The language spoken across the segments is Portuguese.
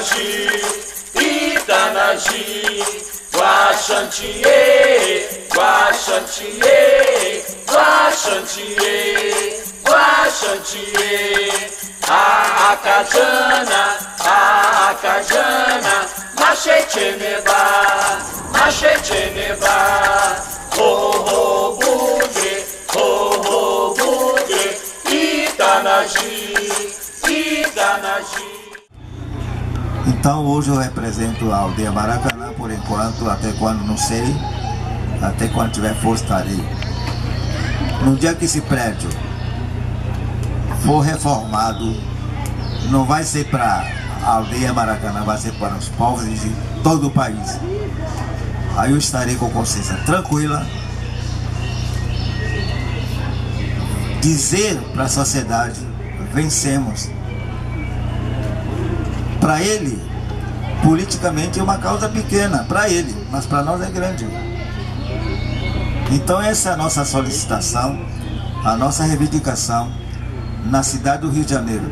Itanaji, Itanaji, Guaxantiê, Guaxantiê, Guaxantiê, Guaxantiê, Acajana, Acajana, Machetcheneba, Machetcheneba, ho ho bugre, Itanaji, Itanaji. Então hoje eu represento a aldeia Maracanã por enquanto, até quando não sei, até quando tiver força estarei. No dia que esse prédio for reformado, não vai ser para a aldeia Maracanã, vai ser para os povos de todo o país. Aí eu estarei com consciência tranquila, dizer para a sociedade, vencemos. Para ele, politicamente é uma causa pequena, para ele, mas para nós é grande. Então essa é a nossa solicitação, a nossa reivindicação na cidade do Rio de Janeiro.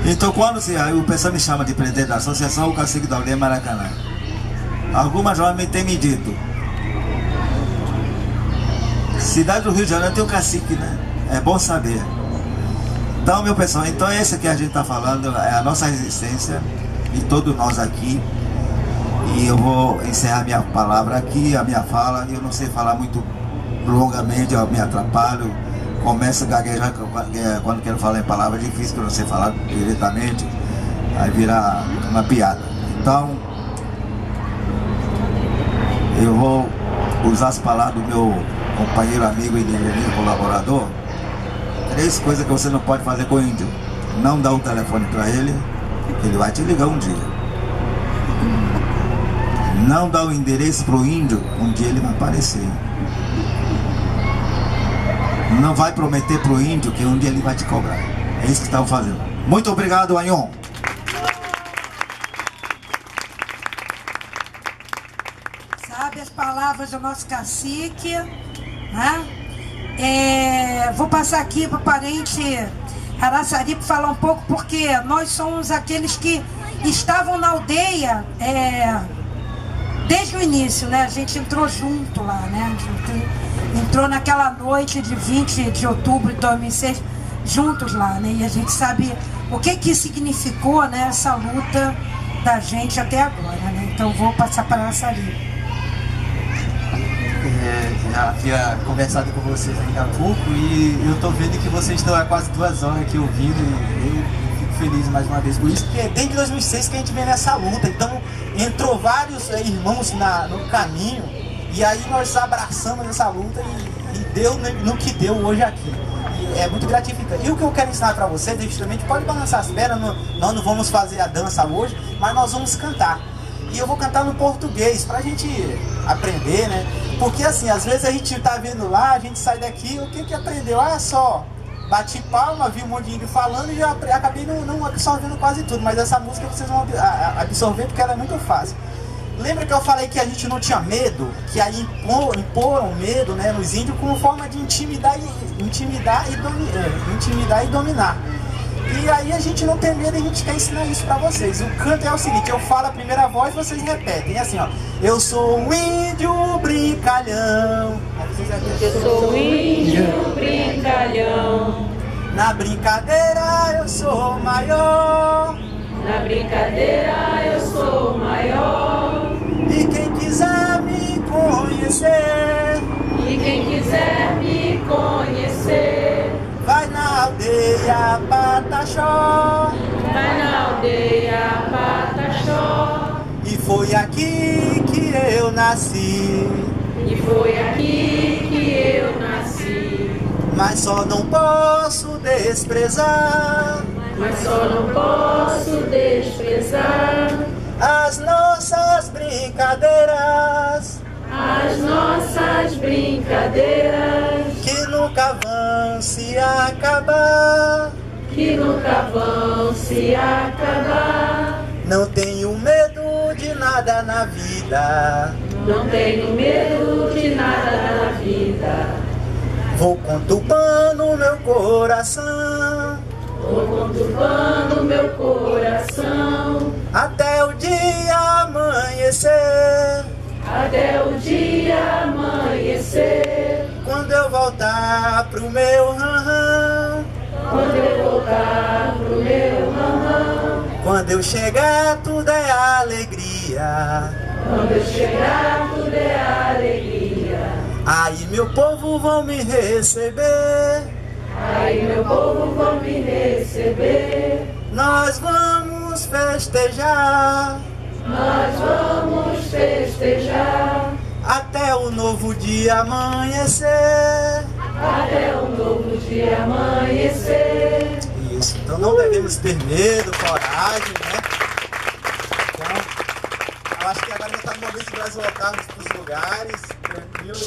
Então quando o pessoal me chama de presidente da Associação, o Cacique da Aldeia Maracanã, algumas jovens têm me dito, cidade do Rio de Janeiro tem um cacique, né? É bom saber. Então, meu pessoal, então esse que a gente está falando é a nossa resistência de todos nós aqui. E eu vou encerrar minha palavra aqui, a minha fala. Eu não sei falar muito longamente, eu me atrapalho, começo a gaguejar quando quero falar em palavras difíceis, que eu não sei falar diretamente, aí vira uma piada. Então, eu vou usar as palavras do meu companheiro, amigo e engenheiro colaborador. 3 coisas que você não pode fazer com o índio: não dá um telefone para ele, ele vai te ligar um dia. Não dá o endereço para o índio, um dia ele vai aparecer. Não vai prometer para o índio que um dia ele vai te cobrar. É isso que estão fazendo. Muito obrigado, Anhon. Sabe as palavras do nosso cacique, né? Vou passar aqui para o parente Araçaripe falar um pouco, porque nós somos aqueles que estavam na aldeia desde o início, né? A gente entrou junto lá, né? A gente entrou naquela noite de 20 de outubro de 2006, juntos lá, né? E a gente sabe o que significou, né, essa luta da gente até agora, né? Então vou passar para a Araçaripe. Já havia conversado com vocês ainda há pouco e eu tô vendo que vocês estão há quase 2 horas aqui ouvindo e eu fico feliz mais uma vez por isso, porque desde 2006 que a gente vem nessa luta, então entrou vários irmãos no caminho e aí nós abraçamos essa luta e deu no que deu hoje aqui. E é muito gratificante. E o que eu quero ensinar para vocês é justamente, pode balançar as pernas, nós não vamos fazer a dança hoje, mas nós vamos cantar. E eu vou cantar no português, pra gente aprender, né? Porque assim, às vezes a gente tá vendo lá, a gente sai daqui, o que aprendeu? Ah, só bati palma, vi um monte de índio falando e já acabei não absorvendo quase tudo. Mas essa música vocês vão absorver porque ela é muito fácil. Lembra que eu falei que a gente não tinha medo? Que aí imporam medo, né, nos índios como forma de intimidar e dominar. E aí a gente não tem medo e a gente quer ensinar isso pra vocês. O canto é o seguinte, eu falo a primeira voz, vocês repetem. É assim, ó. Eu sou um índio brincalhão. Eu sou um índio brincalhão. Na brincadeira eu sou o maior. Na brincadeira eu sou o maior. E quem quiser me conhecer, vai na aldeia Pataxó. Vai na aldeia Pataxó. E foi aqui que eu nasci. E foi aqui que eu nasci. Mas só não posso desprezar. Mas só não posso desprezar as nossas brincadeiras. as nossas brincadeiras. Que nunca vão se acabar. Que nunca vão se acabar. Não tenho medo de nada na vida. Não tenho medo de nada na vida. Vou conturbando meu coração. vou conturbando meu coração, até o dia amanhecer. até o dia amanhecer. Quando eu voltar pro meu ranram, Quando eu voltar pro meu ranram, quando eu chegar tudo é alegria. quando eu chegar tudo é alegria. Aí meu povo vão me receber, Aí meu povo vão me receber. nós vamos festejar, Nós vamos festejar até o novo dia amanhecer. até o novo dia amanhecer. Isso, então não devemos ter medo, coragem, né? Então, eu acho que agora já está no momento de nós voltarmos para os lugares, tranquilo.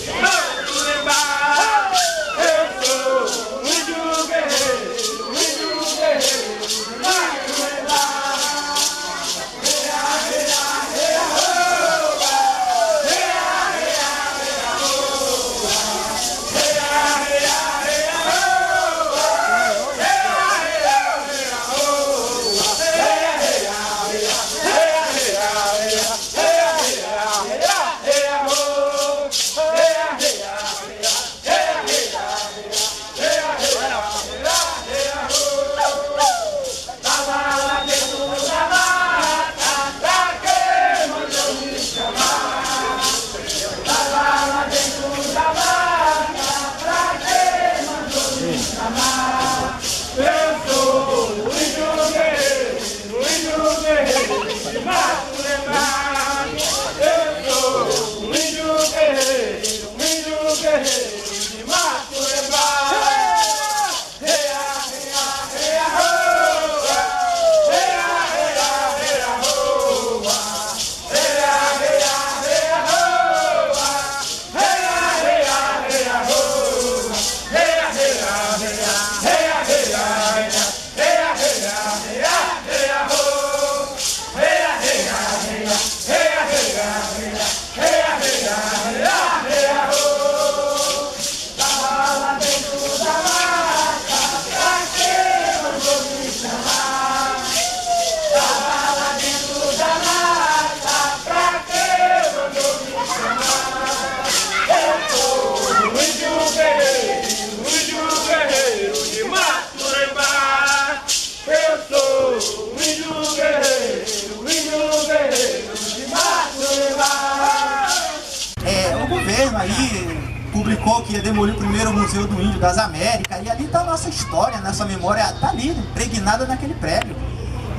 Publicou que ia demolir o primeiro Museu do Índio das Américas, e ali está a nossa história, nossa memória está ali, impregnada naquele prédio.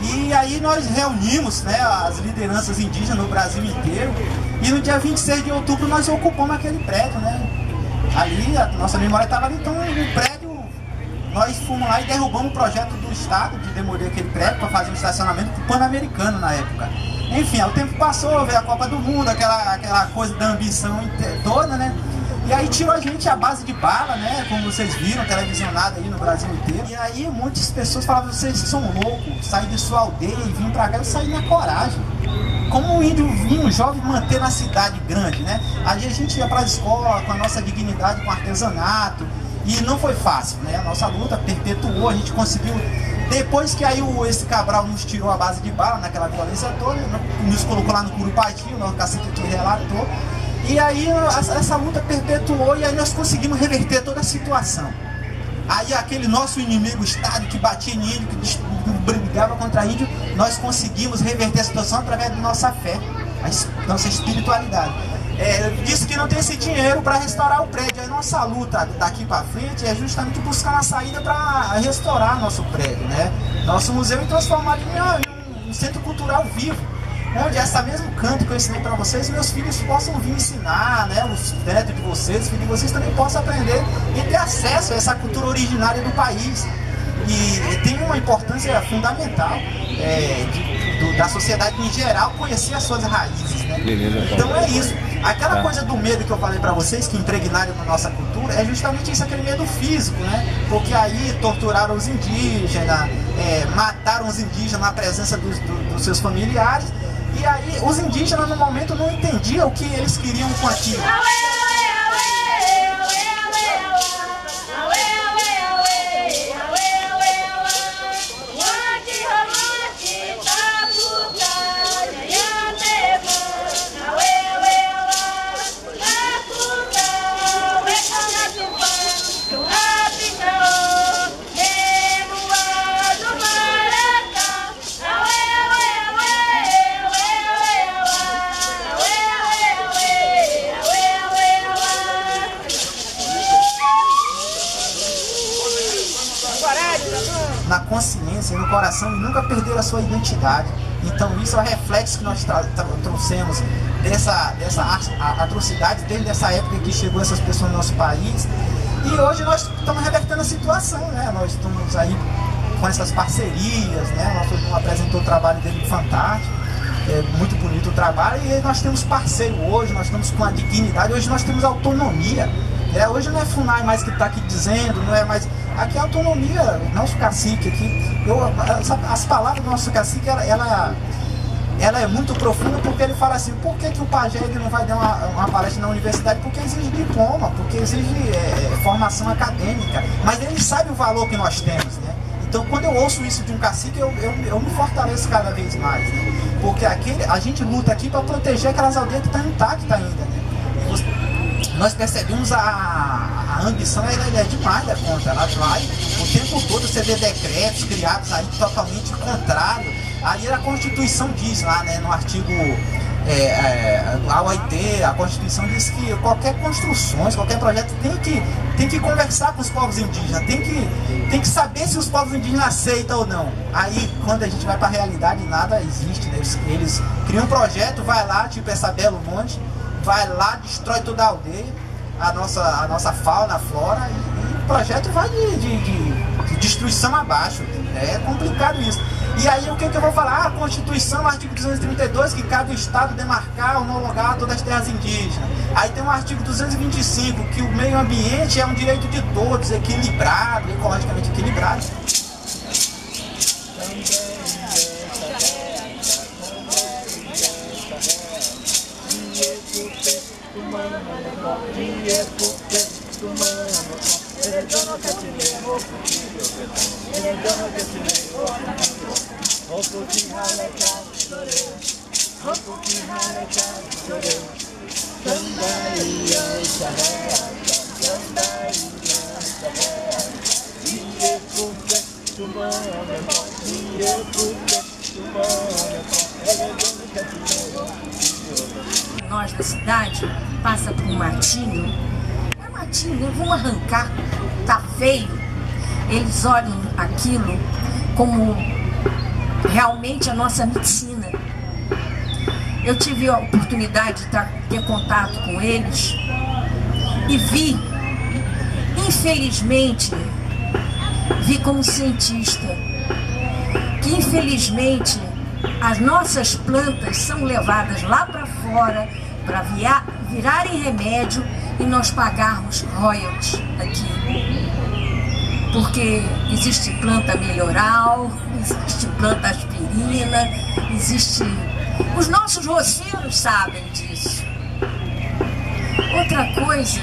E aí nós reunimos, né, as lideranças indígenas no Brasil inteiro, e no dia 26 de outubro nós ocupamos aquele prédio, né? Ali, a nossa memória estava ali, então no prédio nós fomos lá e derrubamos o projeto do Estado de demolir aquele prédio para fazer um estacionamento pan-americano na época. Enfim, o tempo passou, veio a Copa do Mundo, aquela coisa da ambição toda, né? E aí tirou a gente à base de bala, né? Como vocês viram, televisionado aí no Brasil inteiro. E aí muitas pessoas falavam, vocês são loucos, sair de sua aldeia e vir pra cá. Eu saí na coragem. Como um índio, um jovem manter na cidade grande, né? Aí a gente ia pra escola com a nossa dignidade, com artesanato. E não foi fácil, né? A nossa luta perpetuou, a gente conseguiu. Depois que aí esse Cabral nos tirou a base de bala, naquela violência toda, nos colocou lá no Curupati, o nosso cacique aqui relatou. E aí essa luta perpetuou e aí nós conseguimos reverter toda a situação. Aí aquele nosso inimigo, o Estado, que batia em índio, que brigava contra índio, nós conseguimos reverter a situação através da nossa fé, a nossa espiritualidade. Disse que não tem esse dinheiro para restaurar o prédio. Aí nossa luta daqui para frente é justamente buscar uma saída para restaurar nosso prédio, né? Nosso museu e transformar em um centro cultural vivo, onde essa mesmo canto que eu ensinei para vocês, meus filhos possam vir ensinar, né? Os netos de vocês, os filhos de vocês também possam aprender e ter acesso a essa cultura originária do país. E tem uma importância fundamental da sociedade em geral conhecer as suas raízes, né? Então é isso. Aquela coisa do medo que eu falei pra vocês, que impregnaram na nossa cultura, é justamente isso, aquele medo físico, né? Porque aí torturaram os indígenas, mataram os indígenas na presença dos seus familiares, e aí os indígenas no momento não entendiam o que eles queriam com aquilo. na consciência e no coração e nunca perderam a sua identidade. Então isso é o reflexo que nós trouxemos dessa atrocidade desde essa época que chegou essas pessoas no nosso país. E hoje nós estamos revertendo a situação, né? Nós estamos aí com essas parcerias, né? Nosso irmão apresentou o trabalho dele fantástico, muito bonito o trabalho, e nós temos parceiro hoje, nós estamos com a dignidade, hoje nós temos autonomia. Hoje não é FUNAI mais que está aqui dizendo, não é mais... Aqui é autonomia, nosso cacique aqui. As palavras do nosso cacique, ela é muito profunda, porque ele fala assim, por que o pajé não vai dar uma palestra na universidade? Porque exige diploma, porque exige formação acadêmica, mas ele sabe o valor que nós temos, né? Então quando eu ouço isso de um cacique, eu me fortaleço cada vez mais, né? Porque a gente luta aqui para proteger aquelas aldeias que estão intactas ainda, né? Nós percebemos a ambição, ela é demais da conta, ela vai o tempo todo, você vê decretos criados aí totalmente contrário. Ali a Constituição diz lá, né, no artigo a OIT, a Constituição diz que qualquer construções, qualquer projeto tem que conversar com os povos indígenas, tem que saber se os povos indígenas aceitam ou não. Aí quando a gente vai para a realidade, nada existe, né? Eles criam um projeto, vai lá, tipo essa Belo Monte, vai lá, destrói toda a aldeia, a nossa fauna, a flora, e o projeto vai de destruição abaixo. É complicado isso. E aí o que eu vou falar? A Constituição, artigo 232, que cabe o Estado demarcar, homologar todas as terras indígenas. Aí tem o artigo 225, que o meio ambiente é um direito de todos, equilibrado, ecologicamente equilibrado. Nós da cidade passa por um matinho, vamos arrancar, tá feio. Eles olham aquilo como realmente a nossa medicina. Eu tive a oportunidade de ter contato com eles e vi, infelizmente, como cientista, que infelizmente as nossas plantas são levadas lá para fora para virarem remédio e nós pagarmos royalties aqui. Porque existe planta melhoral, existe planta aspirina, existe... Os nossos roceiros sabem disso. Outra coisa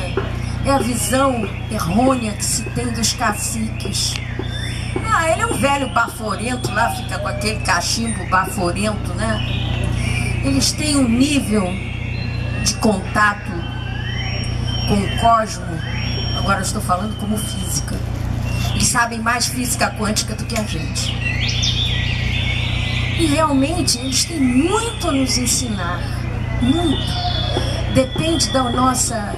é a visão errônea que se tem dos caciques. Ele é um velho baforento lá, fica com aquele cachimbo baforento, né? Eles têm um nível de contato com o cosmo, agora eu estou falando como física. Eles sabem mais física quântica do que a gente. E realmente eles têm muito a nos ensinar, muito. Depende da nossa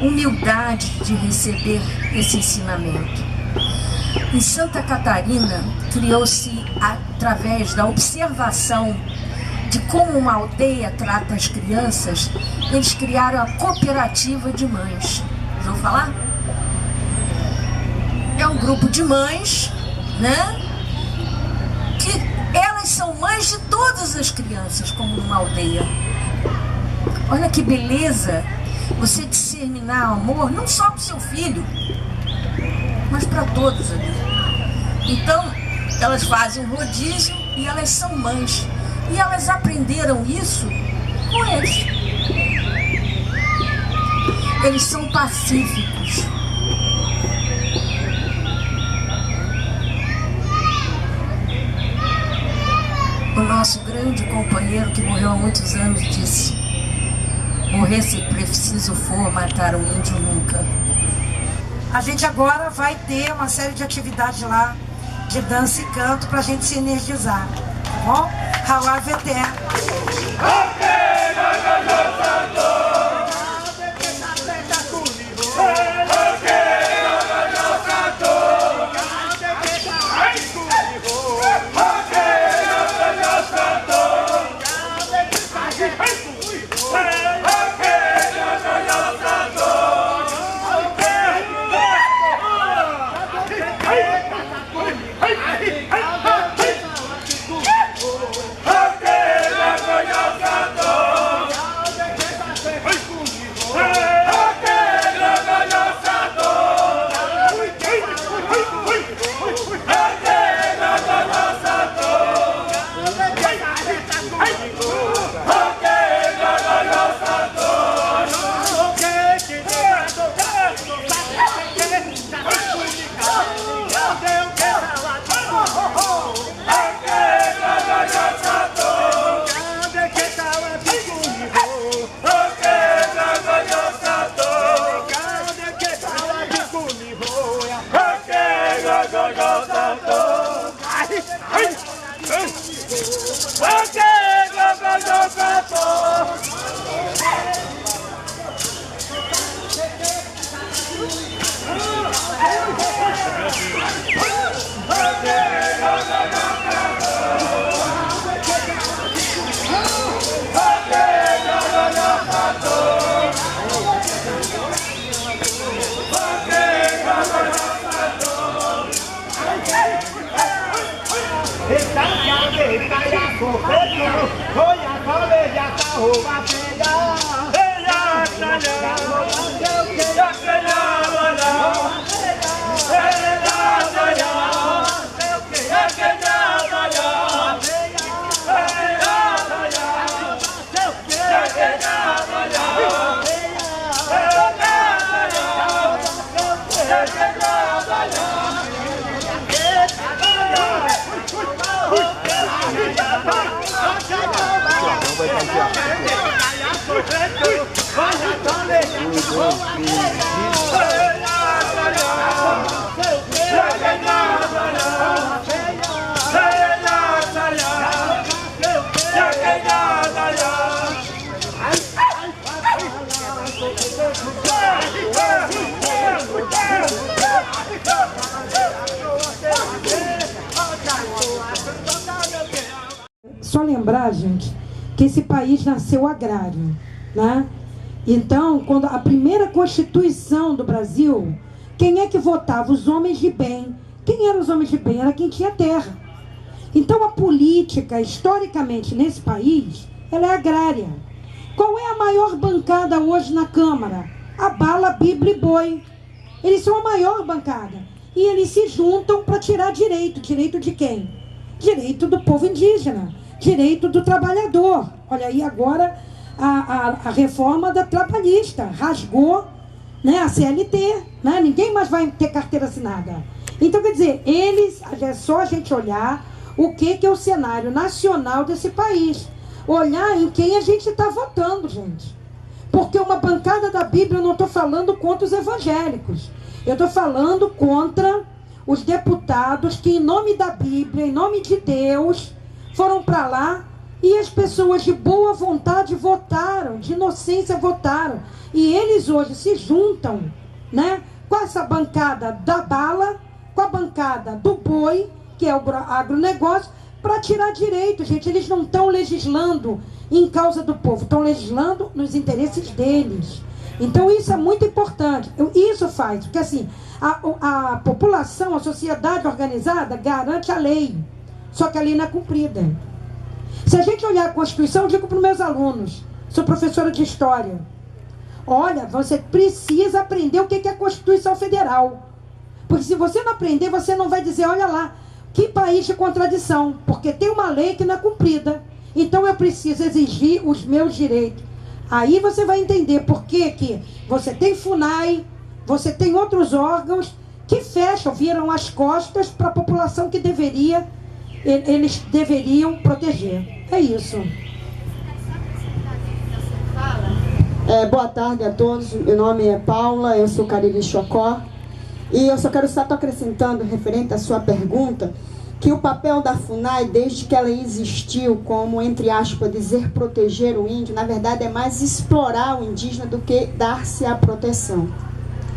humildade de receber esse ensinamento. Em Santa Catarina, criou-se, através da observação de como uma aldeia trata as crianças, eles criaram a cooperativa de mães. Já ouviu falar? É um grupo de mães, né? Que elas são mães de todas as crianças, como numa aldeia. Olha que beleza você disseminar amor, não só para o seu filho, mas para todos ali. Então, elas fazem um rodízio e elas são mães. E elas aprenderam isso com eles. Eles são pacíficos. O nosso grande companheiro que morreu há muitos anos disse: morrer se preciso for, matar um índio nunca. A gente agora vai ter uma série de atividades lá, de dança e canto, pra gente se energizar, tá bom? Rauá VT. Ai, Só lembrar, gente, que esse país nasceu agrário, né? Então, quando a primeira Constituição do Brasil, quem é que votava? Os homens de bem. Quem eram os homens de bem? Era quem tinha terra. Então, a política, historicamente, nesse país, ela é agrária. Qual é a maior bancada hoje na Câmara? A Bala, Bíblia e Boi. Eles são a maior bancada. E eles se juntam para tirar direito. Direito de quem? Direito do povo indígena. Direito do trabalhador. Olha aí agora a reforma da trabalhista. Rasgou, né, a CLT. Né? Ninguém mais vai ter carteira assinada. Então, quer dizer, é só a gente olhar o que é o cenário nacional desse país. Olhar em quem a gente está votando, gente. Porque uma bancada da Bíblia, eu não estou falando contra os evangélicos. Eu estou falando contra os deputados que, em nome da Bíblia, em nome de Deus, foram para lá e as pessoas de boa vontade votaram, de inocência votaram. E eles hoje se juntam, né, com essa bancada da bala, com a bancada do boi, que é o agronegócio, para tirar direito, gente. Eles não estão legislando em causa do povo, estão legislando nos interesses deles. Então isso é muito importante. Isso faz, porque assim, a população, a sociedade organizada garante a lei, só que a lei não é cumprida. Se a gente olhar a Constituição, eu digo para os meus alunos, sou professora de História, olha, você precisa aprender o que é a Constituição Federal. Porque se você não aprender, você não vai dizer, olha lá, que país de contradição, porque tem uma lei que não é cumprida. Então eu preciso exigir os meus direitos. Aí você vai entender por que você tem FUNAI, você tem outros órgãos que fecham, viram as costas para a população que eles deveriam proteger. É isso. Boa tarde a todos, meu nome é Paula, eu sou Cariri Chocó. E eu só quero estar acrescentando, referente à sua pergunta, que o papel da FUNAI, desde que ela existiu, como, entre aspas, dizer proteger o índio, na verdade é mais explorar o indígena do que dar-se a proteção.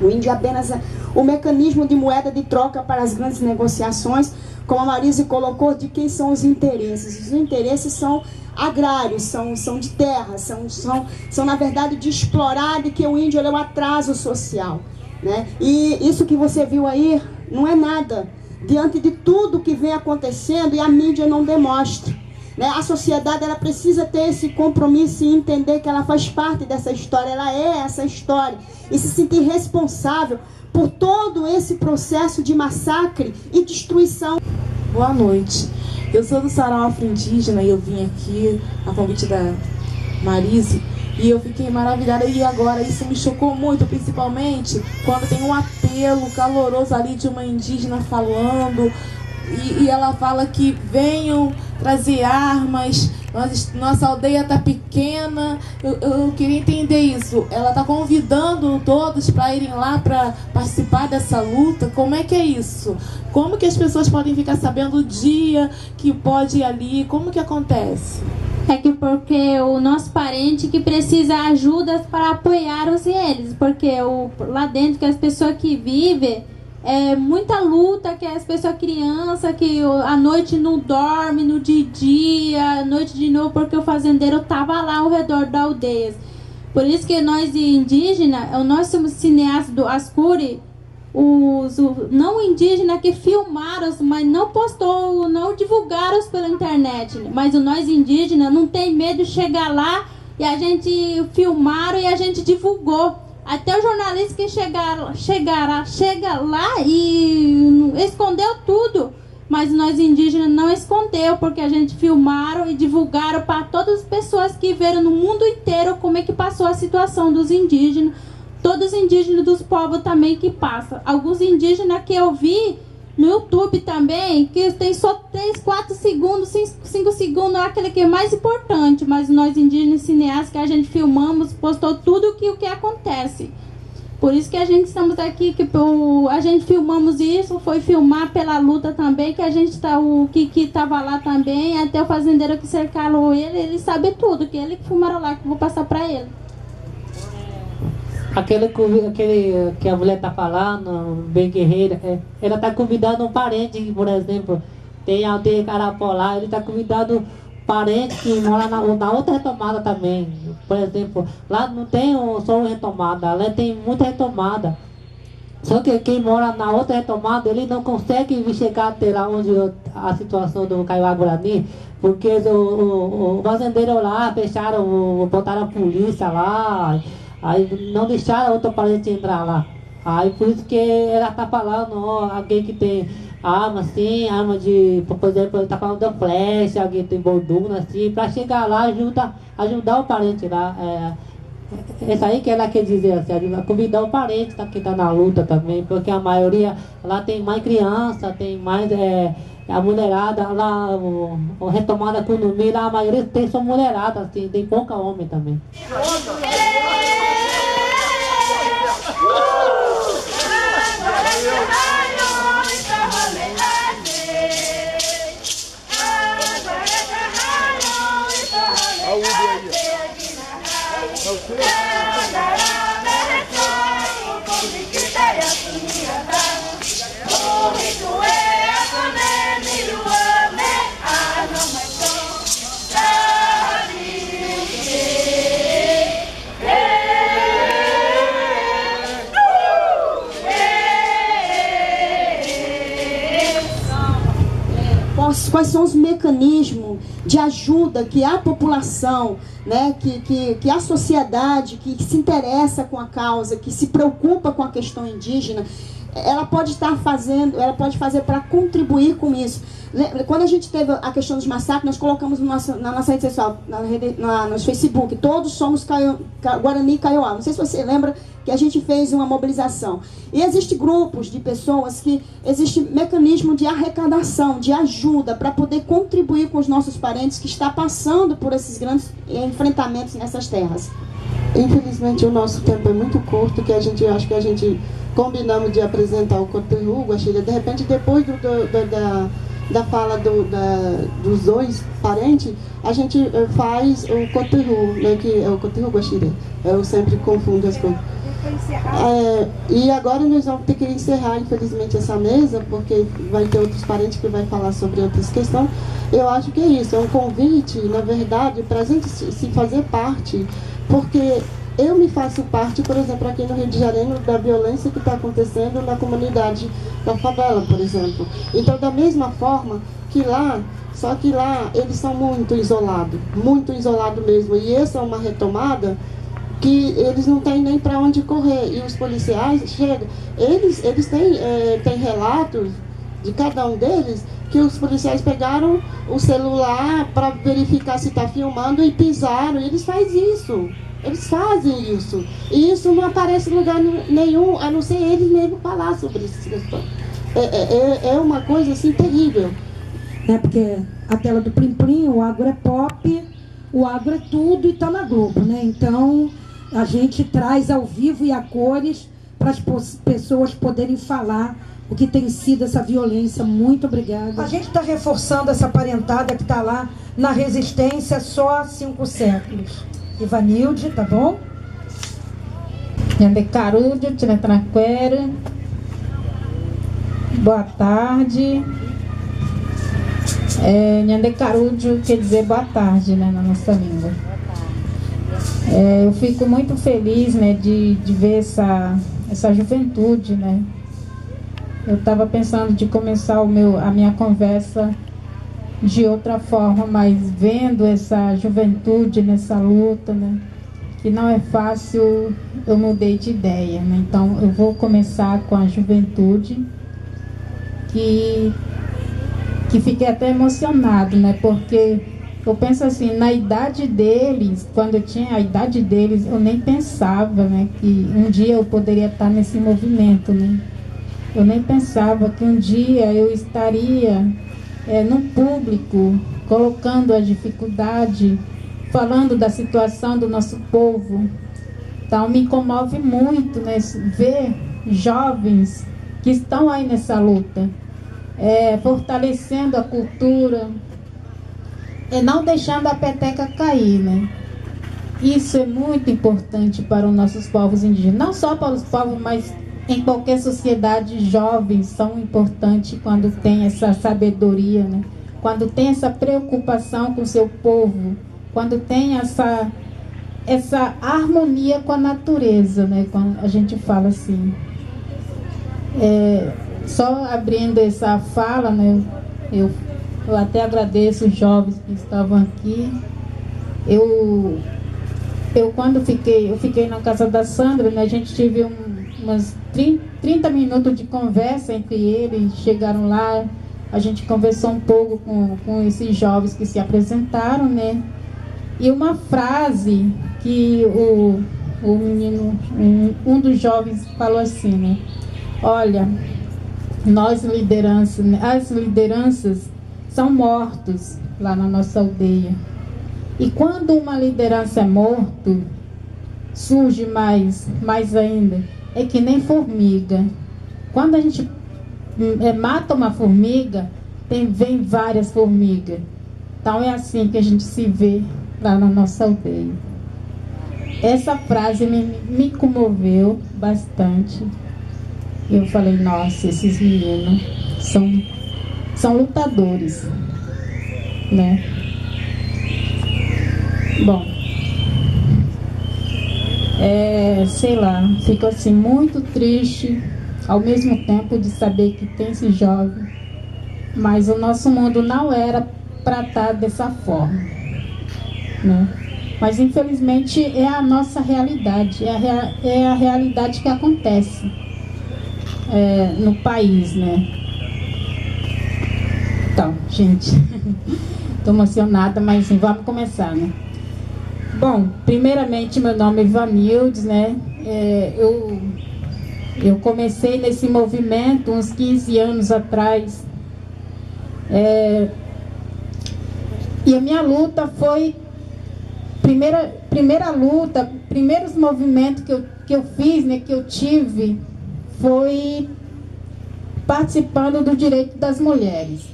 O índio é apenas o mecanismo de moeda de troca para as grandes negociações, como a Marise colocou, de quem são os interesses. Os interesses são agrários, são de terra, são na verdade de explorar, de que o índio é um atraso social. Né? E isso que você viu aí não é nada diante de tudo que vem acontecendo e a mídia não demonstra. Né? A sociedade ela precisa ter esse compromisso e entender que ela faz parte dessa história, ela é essa história, e se sentir responsável por todo esse processo de massacre e destruição. Boa noite, eu sou do Sarau Afro-Indígena e eu vim aqui a convite da Marise. E eu fiquei maravilhada, e agora isso me chocou muito, principalmente quando tem um apelo caloroso ali de uma indígena falando, e ela fala que venham trazer armas, nossa aldeia está pequena. Eu queria entender isso. Ela está convidando todos para irem lá para participar dessa luta. Como é que é isso? Como que as pessoas podem ficar sabendo o dia que pode ir ali? Como que acontece? É que porque o nosso parente que precisa ajuda para apoiar eles, porque lá dentro que as pessoas que vivem, é muita luta, que as pessoas crianças que à noite não dorme, no dia, à noite de novo, porque o fazendeiro estava lá ao redor da aldeia. Por isso que nós indígenas, nós somos cineastas do Ascuri, os não indígenas que filmaram, mas não postou, não divulgaram pela internet. Mas o nós indígenas não tem medo de chegar lá e a gente filmaram e a gente divulgou. Até o jornalista que chega lá e escondeu tudo. Mas nós indígenas não escondeu, porque a gente filmaram e divulgaram para todas as pessoas que viram no mundo inteiro como é que passou a situação dos indígenas. Todos os indígenas dos povos também que passam. Alguns indígenas que eu vi no YouTube também, que tem só 3, 4 segundos, 5 segundos, é aquele que é mais importante. Mas nós indígenas cineastas que a gente filmamos, postou tudo o que acontece. Por isso que a gente estamos aqui, que a gente filmamos isso, foi filmar pela luta também, que a gente o Kiki estava lá também, até o fazendeiro que cercaram ele sabe tudo, que ele que filmaram lá, que eu vou passar para ele. Aquele que a mulher está falando, bem guerreira, ela está convidando um parente, por exemplo, tem a aldeia Carapó lá, ele está convidando parente que mora na outra retomada também. Por exemplo, lá não tem só uma retomada, lá tem muita retomada. Só que quem mora na outra retomada, ele não consegue chegar até lá onde a situação do Kaiowá Guarani, porque o fazendeiro lá fecharam, botaram a polícia lá, aí não deixaram outro parente entrar lá. Aí por isso que ela está falando, alguém que tem arma assim, arma de, por exemplo, ele tá falando da flecha, alguém tem borduna assim, para chegar lá ajudar o parente lá. Isso aí que ela quer dizer, assim, convidar o parente que tá na luta também, porque a maioria lá tem mais criança, tem mais a mulherada, lá o retomada com o lá a maioria tem só mulherada, assim, tem pouca homem também. Quais são os mecanismos de ajuda que a população, né, que a sociedade que se interessa com a causa, que se preocupa com a questão indígena, ela pode estar fazendo, ela pode fazer para contribuir com isso. Quando a gente teve a questão dos massacres, nós colocamos na nossa rede social, no Facebook, todos somos Guarani e Kaiowá. Não sei se você lembra que a gente fez uma mobilização. E existem grupos de pessoas que existe mecanismo de arrecadação, de ajuda, para poder contribuir com os nossos parentes que estão passando por esses grandes enfrentamentos nessas terras. Infelizmente o nosso tempo é muito curto, que acho que a gente combinamos de apresentar o Coterru, Guaxira. De repente, depois da fala dos dois parentes, a gente faz o Coterru, né, que é o Coterru Guaxira. Eu sempre confundo as coisas. E agora nós vamos ter que encerrar, infelizmente, essa mesa, porque vai ter outros parentes que vai falar sobre outras questões. Eu acho que é isso, é um convite, na verdade, para a gente se fazer parte, porque eu me faço parte, por exemplo, aqui no Rio de Janeiro, da violência que está acontecendo na comunidade da favela, por exemplo. Então, da mesma forma que lá, só que lá eles são muito isolados mesmo, e essa é uma retomada que eles não têm nem para onde correr, e os policiais chegam, eles têm relatos de cada um deles, que os policiais pegaram o celular para verificar se está filmando e pisaram, e eles fazem isso, e isso não aparece em lugar nenhum, a não ser eles mesmos falar sobre essas questões. É uma coisa assim terrível. Porque a tela do Plim Plim, o agro é pop, o agro é tudo e tá na Globo, né? Então a gente traz ao vivo e a cores para as pessoas poderem falar o que tem sido essa violência. Muito obrigada. A gente está reforçando essa parentada que está lá na resistência só há 5 séculos. Ivanilde, tá bom? Nhandecarudio, Tinetraquera. Boa tarde. Nhandecarudio quer dizer boa tarde, né, na nossa língua. Eu fico muito feliz, né, de ver essa juventude, né, eu estava pensando de começar a minha conversa de outra forma, mas vendo essa juventude nessa luta, né, que não é fácil, eu mudei de ideia, né? Então eu vou começar com a juventude, que fiquei até emocionado, né? Porque eu penso assim, na idade deles, quando eu tinha a idade deles, eu nem pensava, né, que um dia eu poderia estar nesse movimento, né? Eu nem pensava que um dia eu estaria no público, colocando a dificuldade, falando da situação do nosso povo. Então me comove muito, né, ver jovens que estão aí nessa luta, fortalecendo a cultura, não deixando a peteca cair, né? Isso é muito importante para os nossos povos indígenas, não só para os povos, mas em qualquer sociedade. Jovens são importantes quando tem essa sabedoria, né? Quando tem essa preocupação com o seu povo, quando tem essa harmonia com a natureza, né? Quando a gente fala assim. Só abrindo essa fala, né? Eu até agradeço os jovens que estavam aqui. Eu quando fiquei na casa da Sandra, né? A gente teve umas 30 minutos de conversa entre eles. Chegaram lá, a gente conversou um pouco com esses jovens que se apresentaram, né? E uma frase que o menino, um dos jovens falou assim, né? Olha, nós lideranças, as lideranças são mortos lá na nossa aldeia. E quando uma liderança é morto, surge mais ainda. É que nem formiga. Quando a gente mata uma formiga, vem várias formigas. Então é assim que a gente se vê lá na nossa aldeia. Essa frase me comoveu bastante. Eu falei, nossa, esses meninos são lutadores, né? Bom, sei lá, fico assim muito triste ao mesmo tempo de saber que tem esse jovem, mas o nosso mundo não era para estar dessa forma, né? Mas infelizmente é a nossa realidade, é a realidade que acontece no país, né? Então, gente, estou emocionada, mas assim, vamos começar, né? Bom, primeiramente, meu nome é Ivanildes, né? Eu comecei nesse movimento uns 15 anos atrás. E a minha luta foi... Primeira luta, primeiros movimentos que eu fiz, né, que eu tive, foi participando do direito das mulheres,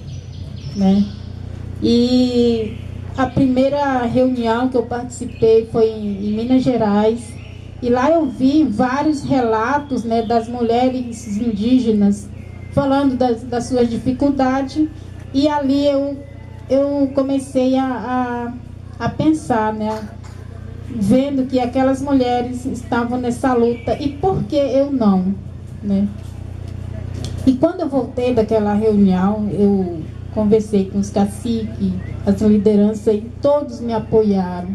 né? E a primeira reunião que eu participei foi em Minas Gerais, e lá eu vi vários relatos, né, das mulheres indígenas falando das suas dificuldades, e ali eu comecei a pensar, né, vendo que aquelas mulheres estavam nessa luta, e por que eu não, né? E quando eu voltei daquela reunião, eu conversei com os caciques, as lideranças, e todos me apoiaram.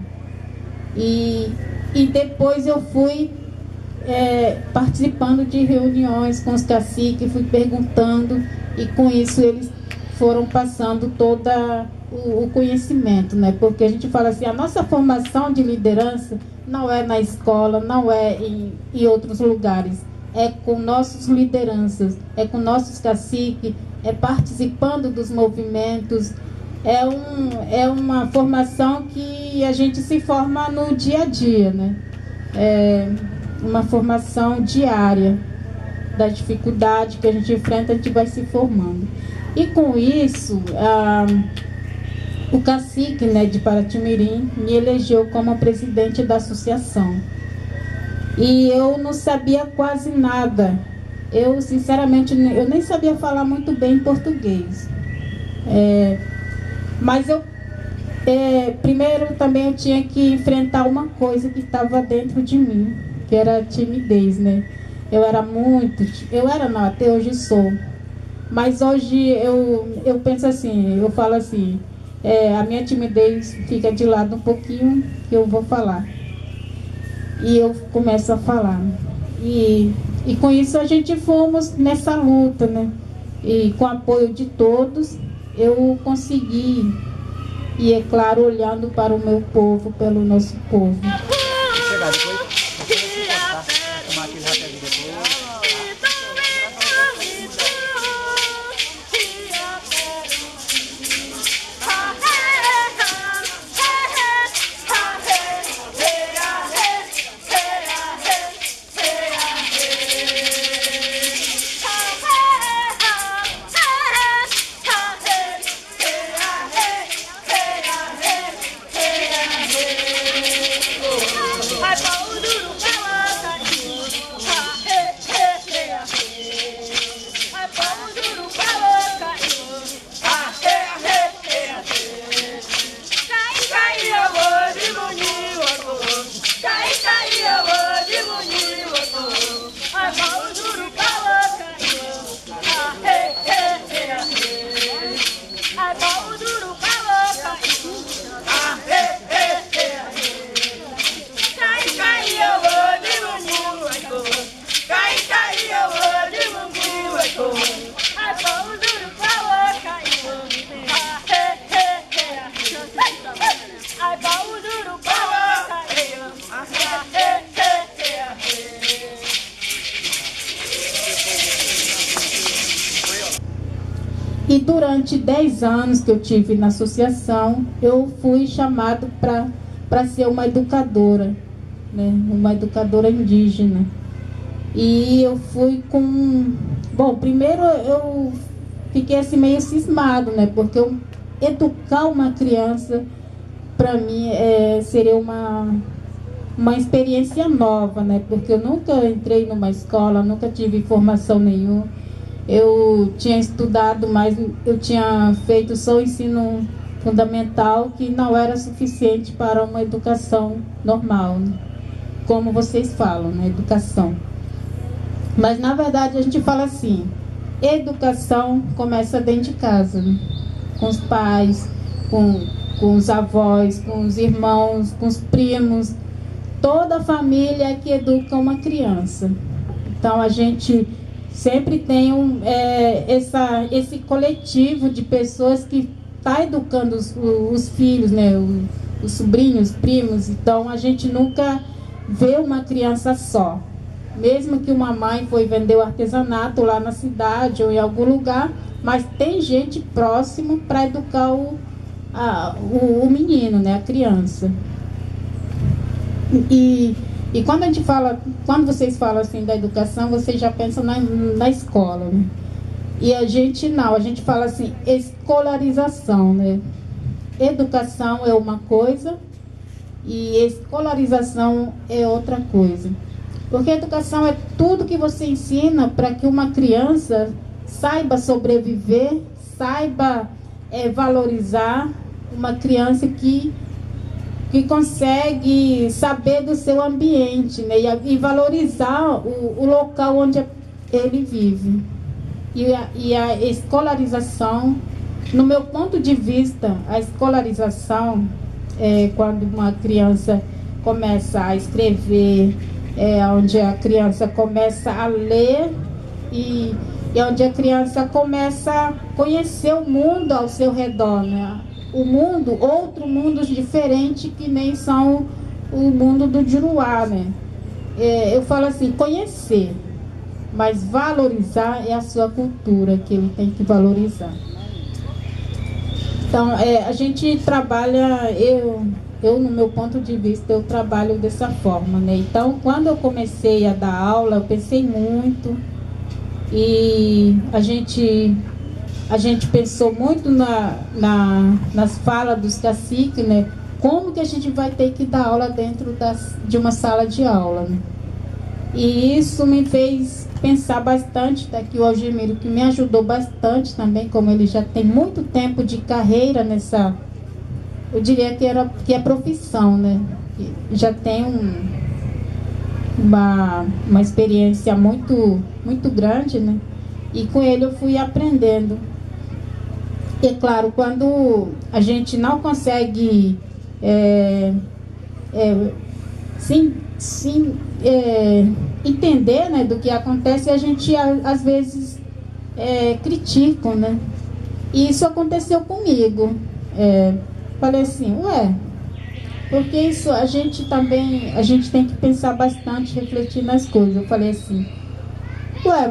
E depois eu fui participando de reuniões com os caciques, fui perguntando, e com isso eles foram passando todo o conhecimento, né? Porque a gente fala assim, a nossa formação de liderança não é na escola, não é em outros lugares, é com nossas lideranças, é com nossos caciques, é participando dos movimentos, é uma formação que a gente se forma no dia a dia, né? É uma formação diária da dificuldade que a gente enfrenta, a gente vai se formando. E com isso, o cacique, né, de Paraty-Mirim me elegeu como presidente da associação. E eu não sabia quase nada. Eu, sinceramente, eu nem sabia falar muito bem português. Mas eu, primeiro também eu tinha que enfrentar uma coisa que estava dentro de mim, que era a timidez, né? eu era não, até hoje sou. Mas hoje eu penso assim, eu falo assim, a minha timidez fica de lado um pouquinho, que eu vou falar. E eu começo a falar. E com isso a gente fomos nessa luta, né? E com o apoio de todos, eu consegui. E é claro, olhando para o meu povo, pelo nosso povo. E durante 10 anos que eu tive na associação, eu fui chamado para ser uma educadora, né? Uma educadora indígena. E eu fui com... Bom, primeiro eu fiquei assim meio cismado, né? Porque educar uma criança, para mim, seria uma experiência nova, né? Porque eu nunca entrei numa escola, nunca tive formação nenhuma. Eu tinha estudado, mas eu tinha feito só o ensino fundamental, que não era suficiente para uma educação normal, né? Como vocês falam, né? Educação. Mas, na verdade, a gente fala assim, educação começa dentro de casa, né? Com os pais, com os avós, com os irmãos, com os primos. Toda a família é que educa uma criança. Então, a gente sempre tem esse coletivo de pessoas que está educando os filhos, né? Os sobrinhos, primos. Então, a gente nunca vê uma criança só. Mesmo que uma mãe foi vender o artesanato lá na cidade ou em algum lugar, mas tem gente próximo para educar o menino, né? A criança. E quando a gente fala, quando vocês falam assim da educação, vocês já pensam na escola, né? E a gente não, a gente fala assim, escolarização, né? Educação é uma coisa e escolarização é outra coisa. Porque educação é tudo que você ensina para que uma criança saiba sobreviver, saiba valorizar, uma criança que consegue saber do seu ambiente, né? E valorizar o local onde ele vive. E a escolarização, no meu ponto de vista, a escolarização é quando uma criança começa a escrever, onde a criança começa a ler e onde a criança começa a conhecer o mundo ao seu redor, né? O mundo, outro mundo diferente que nem são o mundo do Juruá, né? Eu falo assim, conhecer, mas valorizar é a sua cultura que ele tem que valorizar. Então, a gente trabalha, eu no meu ponto de vista, eu trabalho dessa forma, né? Então, quando eu comecei a dar aula, eu pensei muito e a gente pensou muito nas falas dos caciques, né? Como que a gente vai ter que dar aula dentro de uma sala de aula, né? E isso me fez pensar bastante, tá aqui o Algemiro, que me ajudou bastante também, como ele já tem muito tempo de carreira nessa, eu diria que é profissão, né? Já tem uma experiência muito grande, né? E com ele eu fui aprendendo. E claro, quando a gente não consegue entender, né, do que acontece, a gente às vezes critica, né? E isso aconteceu comigo. Falei assim, porque isso a gente tem que pensar bastante, refletir nas coisas. Eu falei assim,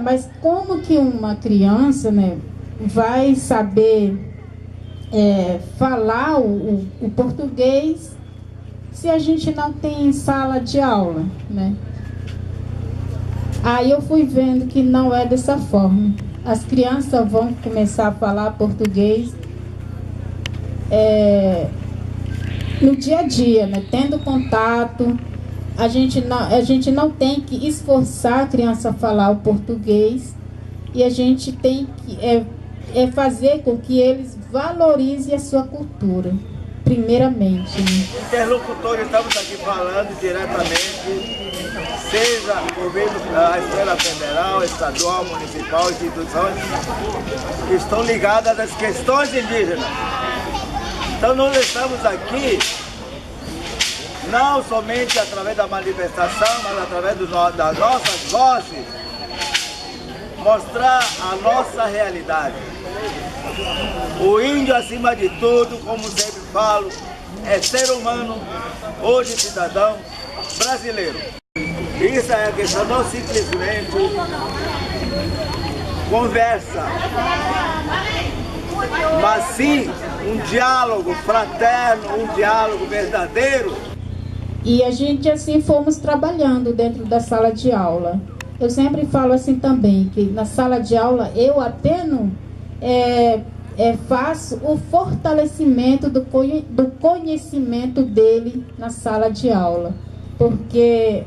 mas como que uma criança, né, vai saber falar o português se a gente não tem sala de aula, né? Aí eu fui vendo que não é dessa forma. As crianças vão começar a falar português no dia a dia, né? Tendo contato. A gente não tem que esforçar a criança a falar o português, e a gente tem que fazer com que eles valorizem a sua cultura, primeiramente, né? Interlocutores, estamos aqui falando diretamente, seja governo, a esfera federal, estadual, municipal, instituições que estão ligadas às questões indígenas. Então nós estamos aqui não somente através da manifestação, mas através das nossas vozes, mostrar a nossa realidade. O índio, acima de tudo, como sempre falo, é ser humano, hoje cidadão brasileiro. Isso é a questão, não simplesmente conversa, mas sim um diálogo fraterno, um diálogo verdadeiro. E a gente assim fomos trabalhando dentro da sala de aula. Eu sempre falo assim também, que na sala de aula eu apenas faço o fortalecimento do conhecimento dele na sala de aula. Porque,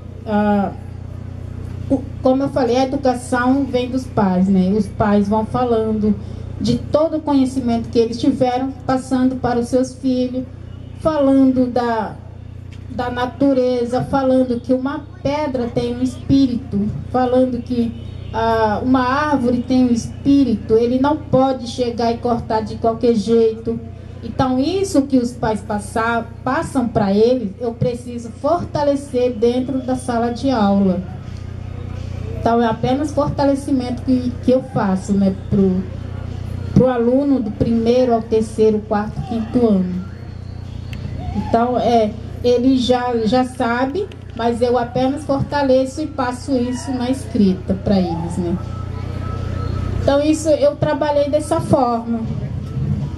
como eu falei, a educação vem dos pais, né? Os pais vão falando de todo o conhecimento que eles tiveram, passando para os seus filhos, falando da natureza, falando que uma pedra tem um espírito, falando que uma árvore tem um espírito, ele não pode chegar e cortar de qualquer jeito. Então isso que os pais passam para eles, eu preciso fortalecer dentro da sala de aula. Então é apenas fortalecimento que eu faço, né, pro aluno do 1º ao 3º, 4º, 5º ano. Então ele já sabe, mas eu apenas fortaleço e passo isso na escrita para eles, né? Então isso eu trabalhei dessa forma.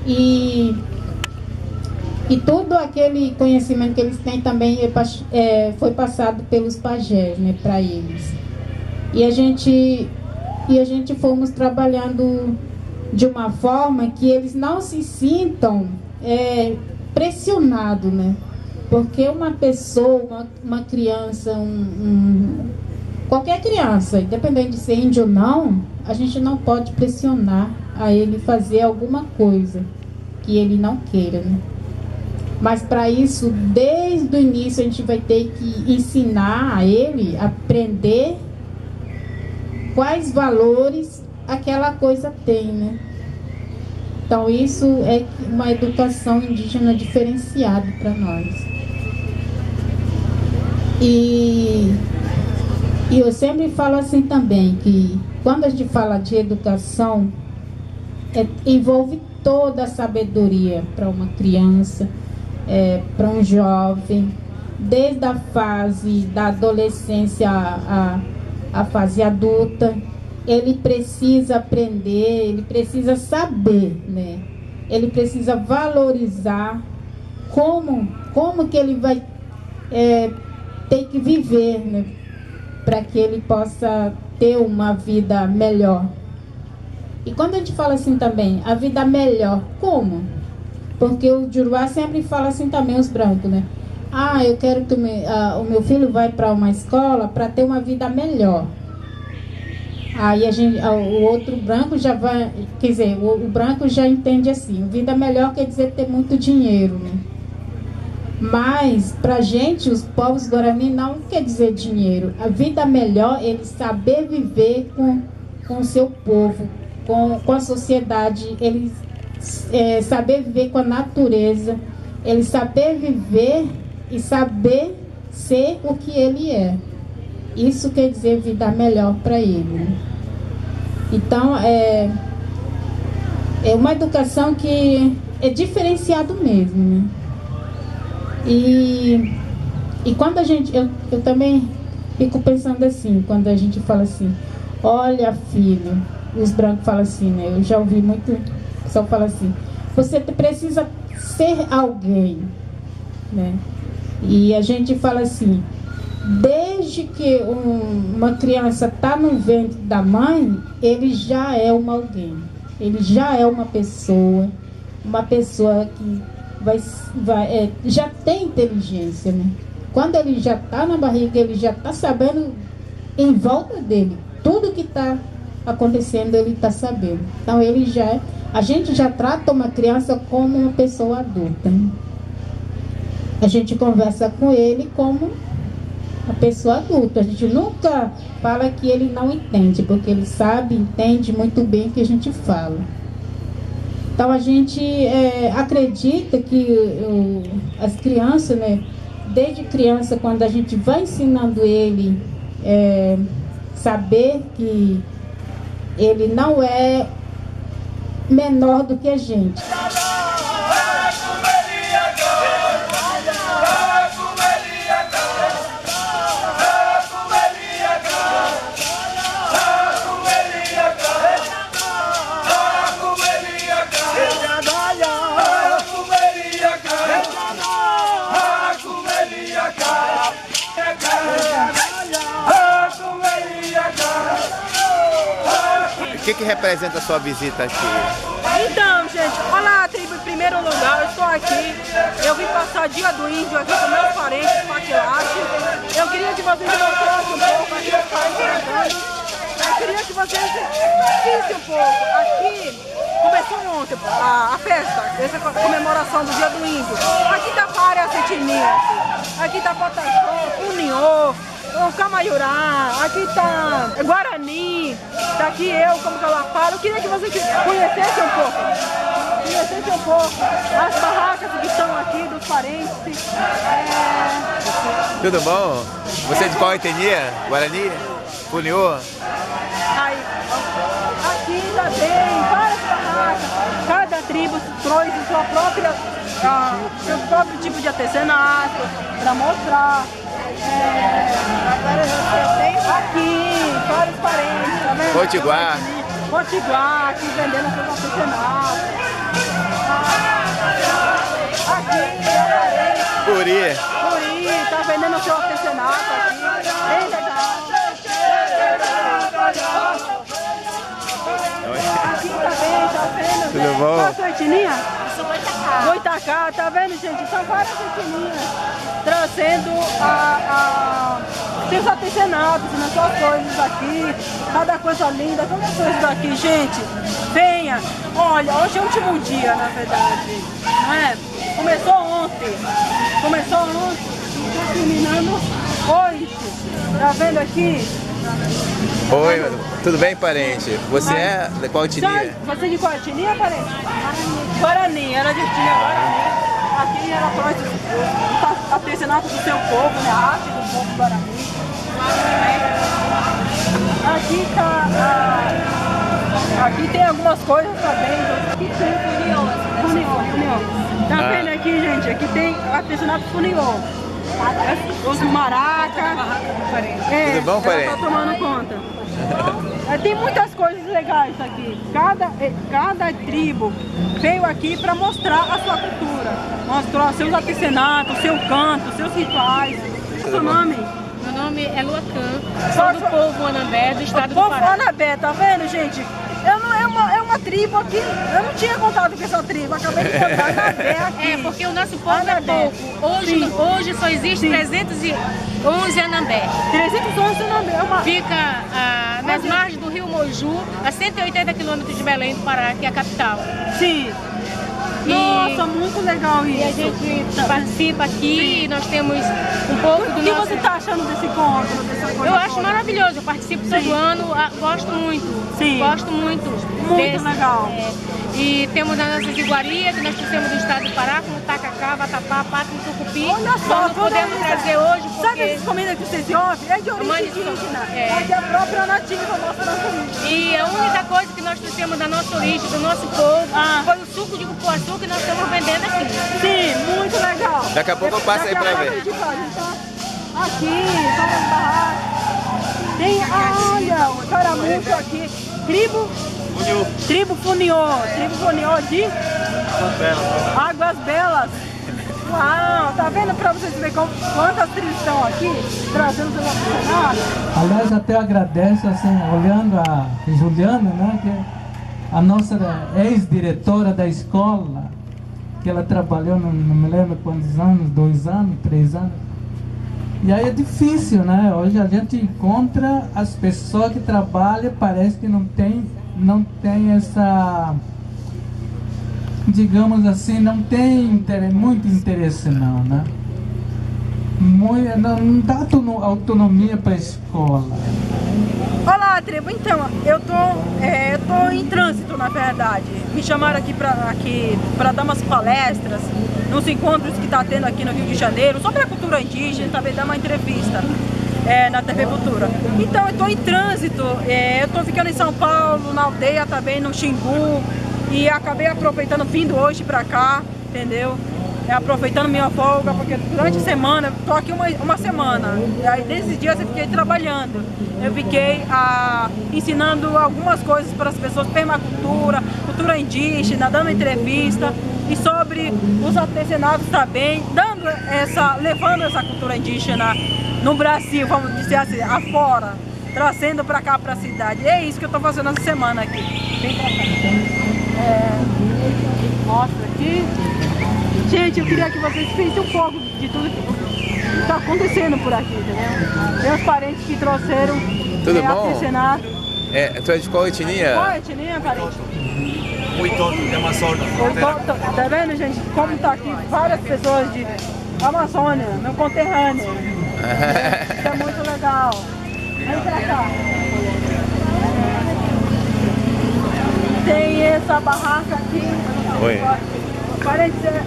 E todo aquele conhecimento que eles têm também foi passado pelos pajés, né, para eles. E a gente fomos trabalhando de uma forma que eles não se sintam pressionados, né? Porque uma pessoa, uma criança, qualquer criança, independente de ser índio ou não, a gente não pode pressionar a ele fazer alguma coisa que ele não queira, né? Mas para isso, desde o início, a gente vai ter que ensinar a ele a aprender quais valores aquela coisa tem, né? Então isso é uma educação indígena diferenciada para nós. E eu sempre falo assim também, que quando a gente fala de educação, envolve toda a sabedoria para uma criança, para um jovem, desde a fase da adolescência à fase adulta. Ele precisa aprender, ele precisa saber, né? Ele precisa valorizar como que ele vai ter que viver, né? Para que ele possa ter uma vida melhor. E quando a gente fala assim também, a vida melhor, como? Porque o Juruá sempre fala assim também, os brancos, né? Eu quero que o meu filho vai para uma escola para ter uma vida melhor. Aí o outro branco já vai, quer dizer, o branco já entende assim, vida melhor quer dizer ter muito dinheiro, né? Mas, pra gente, os povos Guarani, não quer dizer dinheiro. A vida melhor é ele saber viver com o seu povo, com a sociedade, ele saber viver com a natureza, ele saber viver e saber ser o que ele é. Isso quer dizer vida melhor para ele. Então, é uma educação que é diferenciado mesmo, né? E quando a gente, eu também fico pensando assim, quando a gente fala assim, olha filho, os brancos falam assim, né? Eu já ouvi muito, o pessoal fala assim, você precisa ser alguém, né? E a gente fala assim, desde que uma criança está no ventre da mãe, ele já é alguém, ele já é uma pessoa que já tem inteligência, né? Quando ele já está na barriga, ele já está sabendo em volta dele, tudo que está acontecendo ele está sabendo. Então a gente já trata uma criança como uma pessoa adulta, né? A gente conversa com ele como uma pessoa adulta. A gente nunca fala que ele não entende, porque ele entende muito bem o que a gente fala. Então a gente acredita que as crianças, né, desde criança, quando a gente vai ensinando ele saber que ele não é menor do que a gente. O que representa a sua visita aqui? Então, gente, olá, tribo, em primeiro lugar, eu estou aqui, eu vim passar dia do índio aqui com meus parentes, Paquilache. Eu queria que vocês mostrassem um pouco aqui os parentes andando. Eu queria que vocês vissem um pouco. Aqui começou ontem a festa, essa comemoração do dia do índio. Aqui tá várias etnias, aqui tá Pataxó, Puniô, o Camaiurá, aqui tá Guarani, tá aqui eu como Calaparo. Eu queria que vocês conhecessem um pouco as barracas que estão aqui dos parentes. Tudo bom? Você é de qual etnia? Guarani? Puniô? Aqui também, várias barracas, cada tribo trouxe seu próprio tipo de artesanato para mostrar. Aqui, vários parentes, tá vendo? Potiguar, aqui vendendo seus artesanatos. Aqui, Puri, tá vendendo seu artesanato aqui, bem legal. Aqui também, tá vendo? Tudo bom? Qual a sua etnia? Eu sou Boitacá. Boitacá, tá vendo, gente? São várias etnias trazendo seus artesanatos, né? Suas coisas aqui, cada coisa linda, todas as coisas daqui, gente. Venha! Olha, hoje é o último dia, na verdade, não é? Começou ontem e tá terminando hoje. Tá vendo aqui? Oi, tudo bem, parente? Você é de qual etnia? Você é de qual etnia, parente? Guarani, era de etnia Guarani. Aqui ela trouxe o artesanato do seu povo, né? A arte do povo Guarani. Aqui tem algumas coisas também. Aqui tem funiô. Tá vendo aqui, gente? Aqui tem artesanato funiô. Os maracas. Tudo bom, parente? Ela tá tomando conta. Tem muitas coisas legais aqui. Cada tribo veio aqui para mostrar a sua cultura, mostrar seus artesanatos, seu canto, seus rituais. Qual é o seu nome? Meu nome é Luacan, sou do povo Anambé, do estado do Pará. O povo Anambé, tá vendo, gente? É uma tribo aqui, eu não tinha contato com essa tribo, acabei de contar Anambé aqui. É, porque o nosso povo é pouco. Hoje só existe 311 Anambé. 311 Anambé, Fica nas margens do rio Moju, a 180 quilômetros de Belém do Pará, que é a capital. Sim. Nossa, muito legal isso. E a gente participa aqui, nós temos um pouco do O que nosso... você está achando desse encontro? Eu acho maravilhoso, eu participo todo ano, gosto muito. Sim. Gosto muito. Muito legal. E temos as nossas iguarias que nós trouxemos do estado do Pará, como tacacá, vatapá, pato e tucupi. Olha só, nós não podemos trazer hoje porque... Sabe essas comidas que vocês ouvem? É de origem indígena. É da própria nativa nossa nativa. E a única coisa que nós trouxemos da nossa origem, do nosso povo, foi o suco de cupuaçu que nós estamos vendendo aqui. Sim, muito legal. Daqui a pouco eu passo aí pra ver. Aqui, só nas barracas. Tem, olha, o caramujo aqui. Tribo Funiô de Águas Belas. Uau, tá vendo pra vocês verem quantas tribos estão aqui, trazendo pelo cenário? Aliás, até agradeço, assim, olhando a Juliana, né, que é a nossa ex-diretora da escola, que ela trabalhou, não me lembro quantos anos, 2 anos, 3 anos. E aí é difícil, né? Hoje a gente encontra as pessoas que trabalham, parece que não tem essa, digamos assim, não tem muito interesse não, né? Não dá autonomia para a escola. Olá, tribo. Então, eu tô em trânsito, na verdade. Me chamaram aqui para dar umas palestras nos encontros que tá tendo aqui no Rio de Janeiro sobre a cultura indígena, também dar uma entrevista na TV Cultura. Então, eu tô em trânsito. Eu tô ficando em São Paulo, na aldeia também, no Xingu, e acabei aproveitando, vindo hoje para cá, entendeu? Aproveitando minha folga, porque durante a semana, eu tô aqui uma semana, e aí desses dias eu fiquei trabalhando, eu fiquei ensinando algumas coisas para as pessoas, permacultura, cultura indígena, dando entrevista, e sobre os artesanatos também, levando essa cultura indígena no Brasil, vamos dizer assim, afora, trazendo para cá, para a cidade. E é isso que eu tô fazendo essa semana aqui. Vem pra cá. Mostra aqui. Gente, eu queria que vocês vissem um pouco de tudo que está acontecendo por aqui, entendeu? Meus parentes que trouxeram tudo bom? Artesanato. Tu é de qual etnia? Qual etnia, parente? Muito de Amazônia. Tá vendo, gente? Como tá aqui várias pessoas de Amazônia, meu conterrâneo. Isso é muito legal. Vem pra cá. Tem essa barraca aqui. Oi. Parece ser...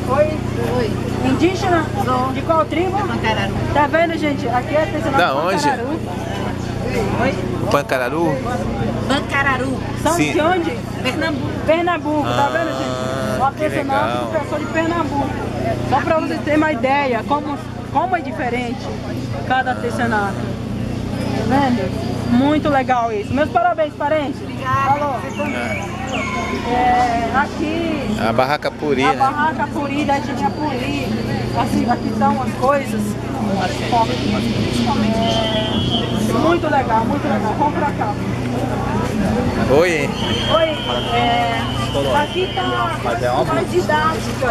Oi. Indígena? Sou. De qual tribo? Pancararu. Tá vendo, gente? Aqui é artesanato da onde? Pancararu. Oi? Pancararu? Pancararu. São de onde? Pernambuco. Pernambuco, tá vendo, gente? O artesanato do pessoal de Pernambuco. Só pra vocês terem uma ideia como é diferente cada artesanato. Tá vendo? Muito legal isso. Meus parabéns, parentes. Obrigada. Falou. Aqui... A barraca Puri, a né? barraca Puri, da etnia Puri. Assim, aqui estão as coisas. Muito legal, muito legal. Vamos pra cá. Oi. Oi. Aqui tá mais didática.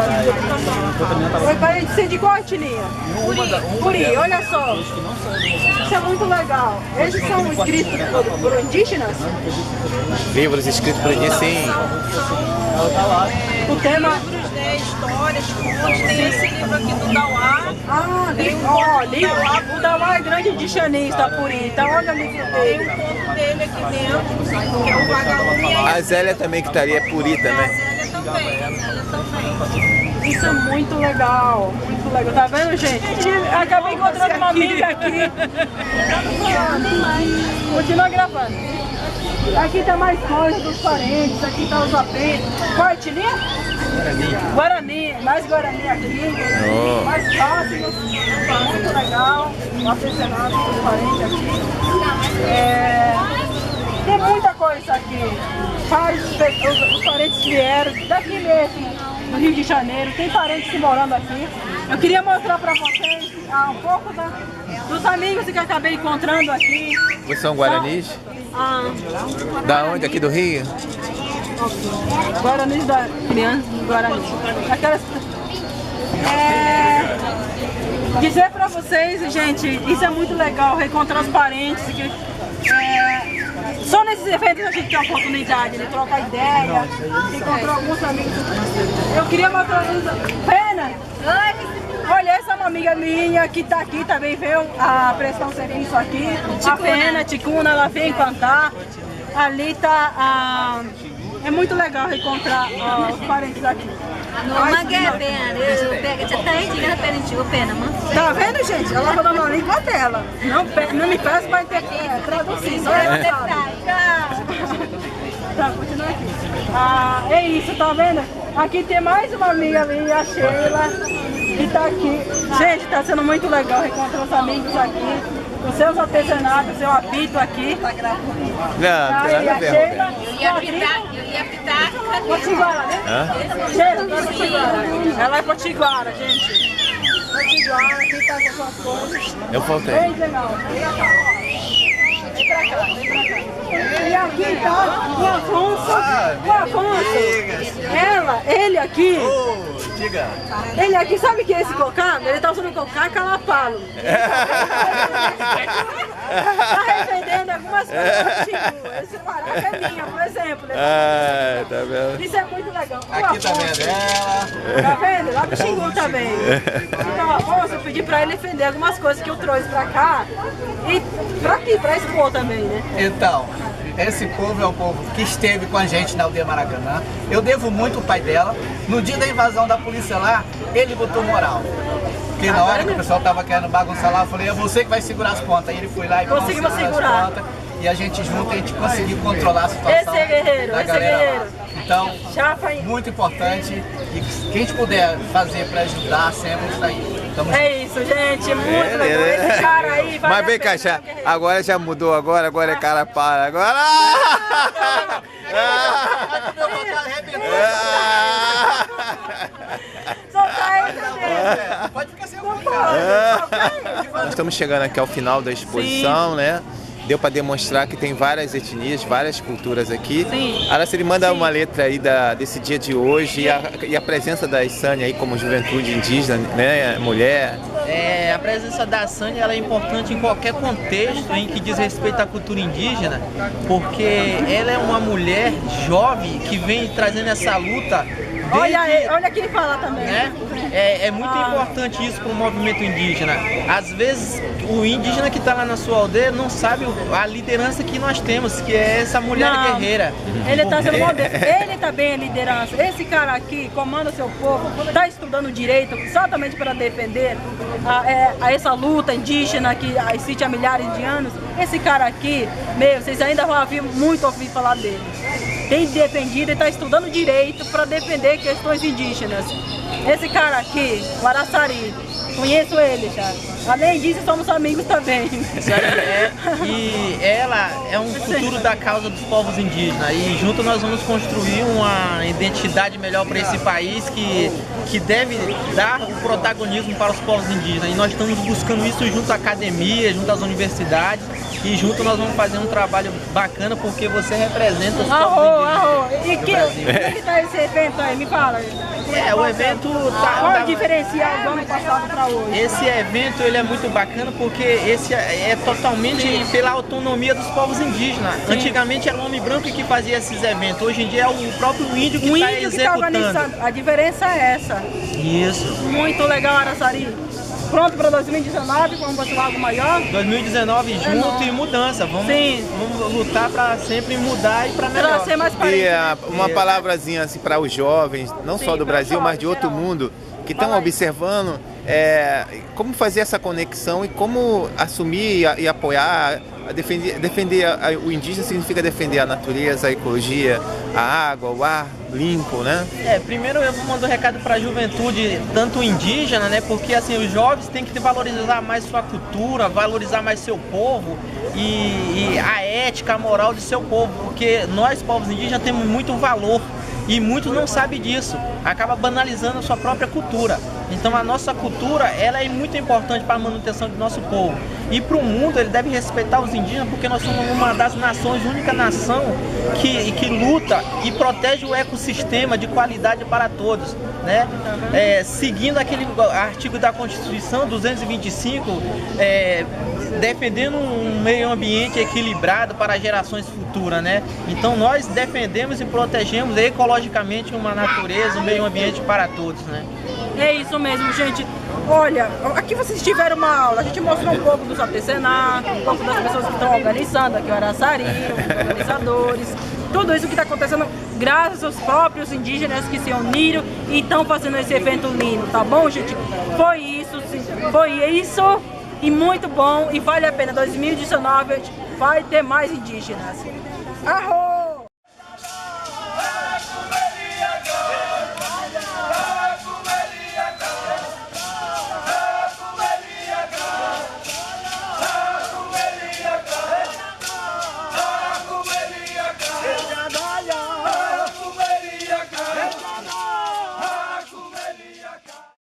Oi, parente, você de qual etnia? Puri, olha só. Isso é muito legal. Esses são escritos por indígenas? Livros escritos por indígenas, sim. O tema... Histórias, contos, tem esse livro aqui do Dauá. O Dauá é grande indigenista, Puri. Então olha o livro dele. Tem um conto dele aqui dentro, que é o Vagalume. A Zélia também, que estaria Puri também. A Zélia também. Isso é muito legal, muito legal. Tá vendo, gente? Acabei encontrando uma amiga aqui. Continua gravando. Aqui tá mais coisa dos parentes, aqui tá os apetos. Qual etnia? Guarani, mais Guarani aqui, mais fáceis, muito legal, o artesanato dos parentes aqui. Tem muita coisa aqui. Os parentes vieram daqui mesmo, do Rio de Janeiro, tem parentes que morando aqui. Eu queria mostrar pra vocês um pouco dos amigos que eu acabei encontrando aqui. Vocês são guaranis? Da onde? Aqui do Rio? Guaranis da criança, Guaranis. Aquelas... Dizer pra vocês, gente, isso é muito legal, reencontrar os parentes. Só nesses eventos a gente tem a oportunidade de trocar ideia, encontrar alguns amigos. Eu queria mostrar isso. Pena! Olha, essa é uma amiga minha que tá aqui, também veio a prestar um serviço aqui. A Pena, Ticuna, ela veio cantar. Ali tá é muito legal encontrar os parentes aqui. Tá vendo, gente? Ela falou na língua dela. Não me peça para traduzir. Tá, continua aqui. É isso, tá vendo? Aqui tem mais uma amiga minha, a Sheila, que tá aqui. Gente, tá sendo muito legal encontrar os amigos aqui. Os seus artesanatos, seu apito aqui. Não, E a Sheila. Eu ia apitar. Potiguara, né? Sheila, Potiguara. Ela é Potiguara, gente. Potiguara, aqui tá com suas coisas. Eu faltei. Bem legal. Vem pra cá. Vem pra cá. E aqui tá o Afonso. O Afonso. Ele aqui. Diga. Ele aqui, sabe o que é esse cocado? Ele tá usando cocá calapalo. Tá revendendo algumas coisas do Xingu. Esse paraca é minha, por exemplo. Tá vendo? Isso é muito legal. Aqui também é dela. Tá vendo? Lá do Xingu também. Então, Afonso, eu pedi pra ele vender algumas coisas que eu trouxe pra cá e pra aqui, pra expor também, né? Então, esse povo é o povo que esteve com a gente na aldeia Maracanã. Eu devo muito ao pai dela. No dia da invasão da polícia lá, ele botou moral. Porque na hora que o pessoal tava querendo bagunçar lá, eu falei, é você que vai segurar as pontas. Aí ele foi lá e conseguimu segurar as pontas. E a gente junto, a gente conseguiu controlar a situação. Esse é guerreiro, da esse é galera guerreiro. lá. Então, muito importante. E quem a gente puder fazer para ajudar, sempre está aí. É isso, gente. Muito legal. Esse cara aí vai. Mas vem cá, agora já mudou, agora é cara para. Agora. Pode ficar sem Nós estamos chegando aqui ao final da exposição, né? Deu para demonstrar que tem várias etnias, várias culturas aqui. Sim. Araceli, manda uma letra aí desse dia de hoje e a presença da Sânia aí como juventude indígena, né, mulher. A presença da Sânia ela é importante em qualquer contexto em que diz respeito à cultura indígena, porque ela é uma mulher jovem que vem trazendo essa luta. Olha quem fala também. Né? É muito importante isso para o movimento indígena. Às vezes o indígena que está lá na sua aldeia não sabe a liderança que nós temos, que é essa mulher guerreira. Ele está sendo moderno, ele também é liderança. Esse cara aqui comanda seu povo, está estudando direito exatamente para defender essa luta indígena que existe há milhares de anos. Esse cara aqui, vocês ainda vão ouvir falar dele. Tem defendido e está estudando direito para defender questões indígenas. Esse cara aqui, o Araçari, conheço ele já. Além disso, somos amigos também. E ela é um futuro da causa dos povos indígenas. E junto nós vamos construir uma identidade melhor para esse país que deve dar o protagonismo para os povos indígenas. E nós estamos buscando isso junto à academia, junto às universidades. E junto nós vamos fazer um trabalho bacana porque você representa os povos indígenas. E que tá esse evento aí? Me fala. O evento tá... Qual é o diferencial do ano passado para hoje? Esse evento ele é muito bacana porque esse é totalmente pela autonomia dos povos indígenas. Sim. Antigamente era o homem branco que fazia esses eventos. Hoje em dia é o próprio índio que está executando. A diferença é essa. Isso. Muito legal, Araçari. Pronto para 2019, vamos continuar algo maior? 2019 junto e mudança. Vamos lutar para sempre mudar e para melhor. Ser mais e uma palavrazinha assim para os jovens, não só do Brasil, mas de outro mundo, que estão observando como fazer essa conexão e como assumir e apoiar, defender o indígena significa defender a natureza, a ecologia, a água, o ar limpo, né? Primeiro eu vou mandar um recado para a juventude, tanto indígena, né? Porque assim, os jovens têm que valorizar mais sua cultura, valorizar mais seu povo e a ética, a moral de seu povo, porque nós, povos indígenas, temos muito valor. E muitos não sabem disso, acaba banalizando a sua própria cultura. Então a nossa cultura, ela é muito importante para a manutenção do nosso povo. E para o mundo ele deve respeitar os indígenas, porque nós somos uma das nações, única nação que luta e protege o ecossistema de qualidade para todos, né? Seguindo aquele artigo da Constituição 225, defendendo um meio ambiente equilibrado para gerações futuras, né? Então nós defendemos e protegemos ecologicamente uma natureza, um meio ambiente para todos, né? É isso mesmo, gente. Olha, aqui vocês tiveram uma aula, a gente mostrou um pouco dos artesanatos, um pouco das pessoas que estão organizando aqui o Araçari, os organizadores, tudo isso que está acontecendo graças aos próprios indígenas que se uniram e estão fazendo esse evento lindo, tá bom, gente? Foi isso e muito bom, e vale a pena. 2019 vai ter mais indígenas. Arroz!